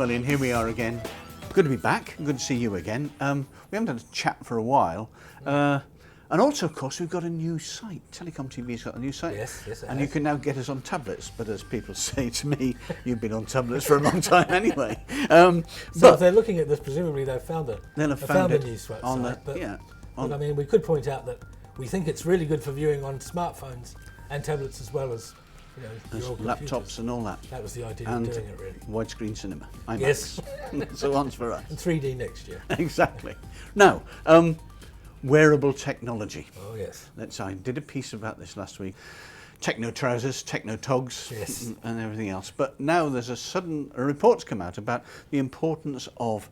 Well, Ian, here we are again. Good to be back. Good to see you again. We haven't had a chat for a while. And also, of course, we've got a new site. TelecomTV's got a new site. Yes, it And has. you can now get us on tablets. But as people say to me, you've been on tablets for a long time anyway. So but if they're looking at this, presumably they've found a they'll have found a it new site. on the, But, yeah. but I mean, we could point out that we think it's really good for viewing on smartphones and tablets as well as your old laptops computers. and all that. That was the idea And of doing it, really. widescreen cinema. IMAX. Yes. So once for us. And 3D next year. Exactly. Now, wearable technology. Oh yes. I did a piece about this last week. Techno trousers, techno togs, Yes. and everything else. But now there's a report's come out about the importance of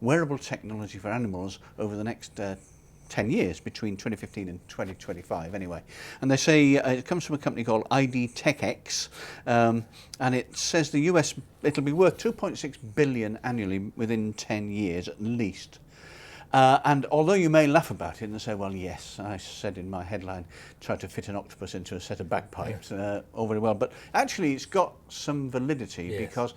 wearable technology for animals over the next 10 years, between 2015 and 2025 anyway. And they say it comes from a company called ID TechX, and it says the US, it'll be worth 2.6 billion annually within 10 years at least. And although you may laugh about it and say, well, yes, I said in my headline, try to fit an octopus into a set of bagpipes, all very well. But actually, it's got some validity because,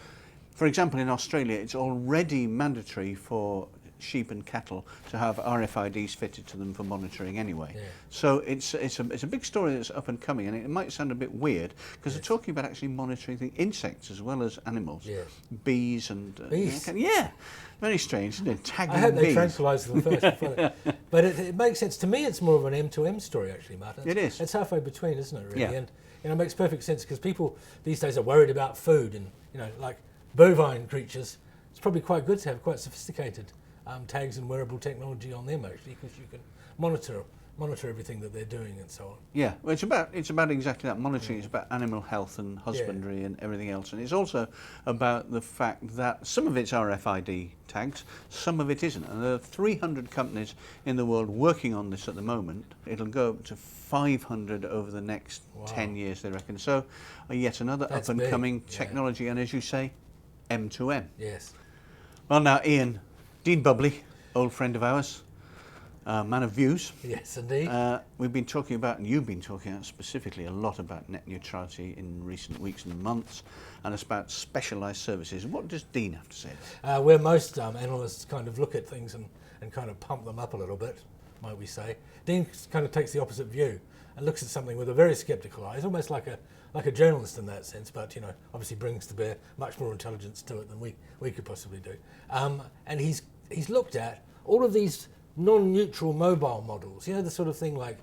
for example, in Australia, it's already mandatory for sheep and cattle to have RFIDs fitted to them for monitoring anyway. Yeah. So it's a big story that's up and coming, and it might sound a bit weird because they're talking about actually monitoring insects as well as animals, bees and bees. Yeah, very strange, isn't it? Tagging I hope they bees. tranquilise them first. But it makes sense to me. It's more of an M2M story, actually, Martin. It is. It's halfway between, isn't it? Really, Yeah. and it makes perfect sense because people these days are worried about food and like bovine creatures. It's probably quite good to have quite sophisticated tags and wearable technology on them actually, because you can monitor everything that they're doing and so on. Yeah, well, it's about exactly that, monitoring. It's about animal health and husbandry and everything else, and it's also about the fact that some of it's RFID tags, some of it isn't, and there are 300 companies in the world working on this at the moment. It'll go up to 500 over the next 10 years, they reckon. So yet another up and coming technology, and as you say, M2M. Yes. Well, now Ian, Dean Bubley, old friend of ours, man of views. Yes, indeed. We've been talking about, and you've been talking about specifically a lot about net neutrality in recent weeks and months, and it's about specialised services. What does Dean have to say? Where most analysts kind of look at things and kind of pump them up a little bit, might we say, Dean kind of takes the opposite view and looks at something with a very sceptical eye. He's almost like a journalist in that sense, but obviously brings to bear much more intelligence to it than we could possibly do. And he's looked at all of these non-neutral mobile models, the sort of thing like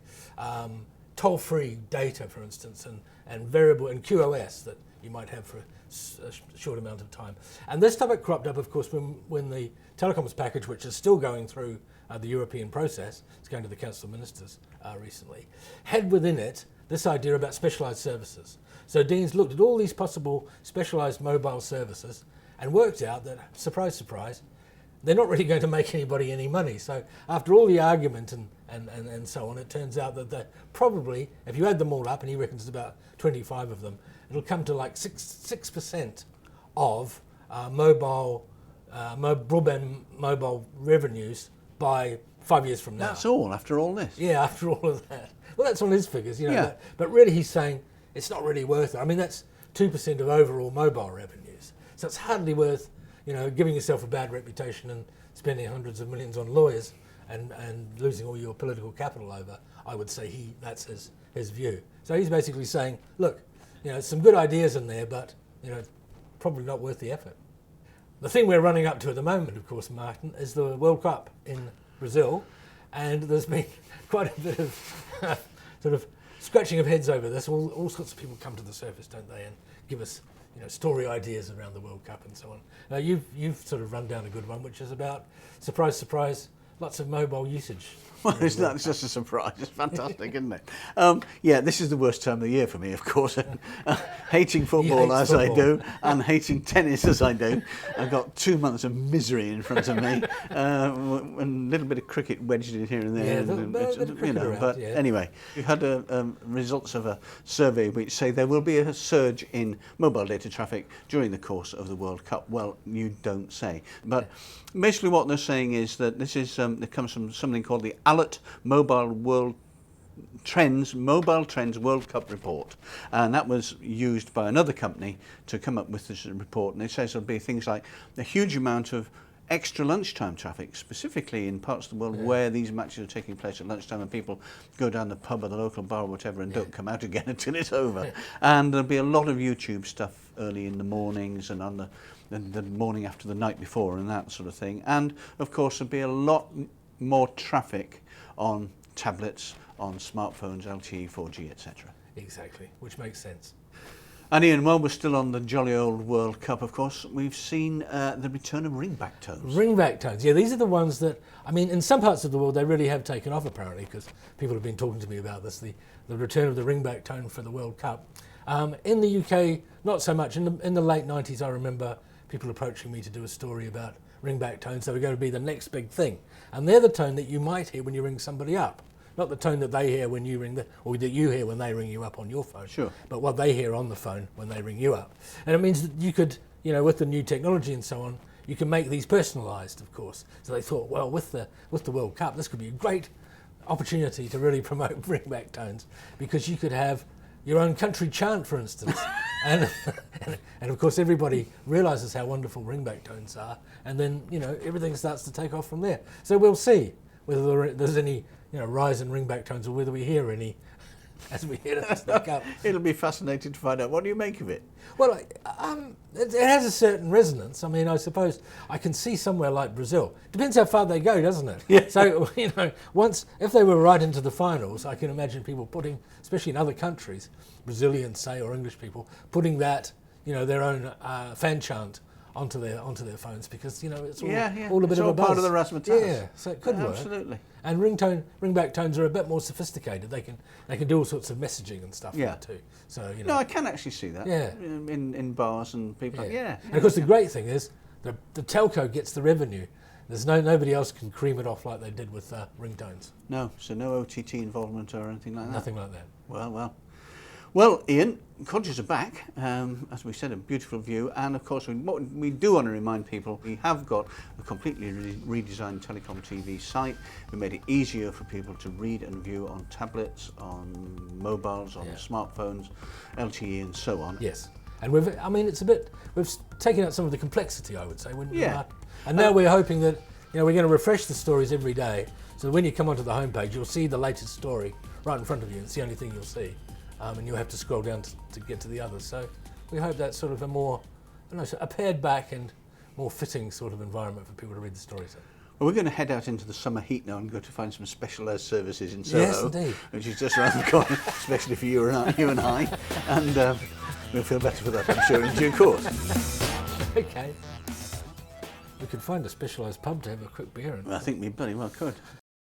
toll-free data, for instance, and variable and QoS that you might have for a short amount of time. And this topic cropped up, of course, when the telecoms package, which is still going through the European process, it's going to the Council of Ministers recently, had within it this idea about specialised services. So Dean's looked at all these possible specialised mobile services and worked out that, surprise, surprise, they're not really going to make anybody any money. So after all the argument and so on, it turns out that probably, if you add them all up, and he reckons it's about 25 of them, it'll come to like 6% of broadband mobile revenues by 5 years from now. That's all, after all this? Yeah, after all of that. Well, that's on his figures, but really he's saying it's not really worth it. I mean, that's 2% of overall mobile revenues. So it's hardly worth giving yourself a bad reputation and spending hundreds of millions on lawyers and losing all your political capital over. I would say that's his view. So he's basically saying, look, some good ideas in there, but probably not worth the effort. The thing we're running up to at the moment, of course, Martin, is the World Cup in Brazil, and there's been quite a bit of sort of scratching of heads over this. All sorts of people come to the surface, don't they, and give us story ideas around the World Cup and so on. Now you've sort of run down a good one, which is about, surprise, surprise, lots of mobile usage. Well, it's just a surprise. It's fantastic, isn't it? This is the worst time of the year for me, of course. Hating football as I do, and hating tennis as I do. I've got 2 months of misery in front of me, and a little bit of cricket wedged in here and there. Anyway, we've had results of a survey which say there will be a surge in mobile data traffic during the course of the World Cup. Well, you don't say. But basically what they're saying is that this is it comes from something called the Alert Mobile World Mobile Trends World Cup report, and that was used by another company to come up with this report. And it says there'll be things like a huge amount of extra lunchtime traffic, specifically in parts of the world where these matches are taking place at lunchtime and people go down the pub or the local bar or whatever and don't come out again until it's over. And there'll be a lot of YouTube stuff early in the mornings and on the morning after the night before and that sort of thing. And of course there'll be a lot more traffic on tablets, on smartphones, LTE, 4G, etc. Exactly, which makes sense. And Ian, while we're still on the jolly old World Cup, of course, we've seen the return of ringback tones. Ringback tones, yeah, these are the ones that, I mean, in some parts of the world they really have taken off apparently, because people have been talking to me about this, the return of the ringback tone for the World Cup. In the UK, not so much. In the late 90s, I remember people approaching me to do a story about ringback tones. They were going to be the next big thing. And they're the tone that you might hear when you ring somebody up. Not the tone that they hear when you ring or that you hear when they ring you up on your phone. Sure. But what they hear on the phone when they ring you up. And it means that you could, you know, with the new technology and so on, you can make these personalised, of course. So they thought, well, with the World Cup, this could be a great opportunity to really promote ringback tones, because you could have your own country chant, for instance. and of course everybody realises how wonderful ringback tones are, and then, you know, everything starts to take off from there. So we'll see whether there's any, you know, rise in ringback tones, or whether we hear any as we head into the Cup. It'll be fascinating to find out. What do you make of it? Well, it has a certain resonance. I mean, I suppose I can see somewhere like Brazil. Depends how far they go, doesn't it? Yeah. So, you know, if they were right into the finals, I can imagine people putting, especially in other countries, Brazilians say, or English people, putting that, you know, their own fan chant onto their phones, because, you know, it's all a bit it's of all a buzz. part of the razzmatazz. Yeah, so it could work. Absolutely. And ringback tones are a bit more sophisticated. They can do all sorts of messaging and stuff like that too. So, you know. No, I can actually see that. Yeah. In bars and people. Yeah. And of course the great thing is the telco gets the revenue. There's nobody else can cream it off like they did with ringtones. No, so no OTT involvement or anything like that. Nothing like that. Well, Ian, Codgers are back. As we said, a beautiful view. And of course, what we do want to remind people, we have got a completely redesigned TelecomTV site. We made it easier for people to read and view on tablets, on mobiles, on smartphones, LTE and so on. Yes. And we've taken out some of the complexity, I would say, wouldn't you? Yeah. And now we're hoping that, you know, we're going to refresh the stories every day, so that when you come onto the homepage, you'll see the latest story right in front of you. It's the only thing you'll see. And you'll have to scroll down to get to the others. So we hope that's sort of a more, a pared back and more fitting sort of environment for people to read the stories in. Well, we're going to head out into the summer heat now and go to find some specialised services in Soho. Yes, indeed. Which is just around the corner, especially for you and I. And we'll feel better for that, I'm sure, in due course. Okay. We could find a specialised pub to have a quick beer in. I think we bloody well could.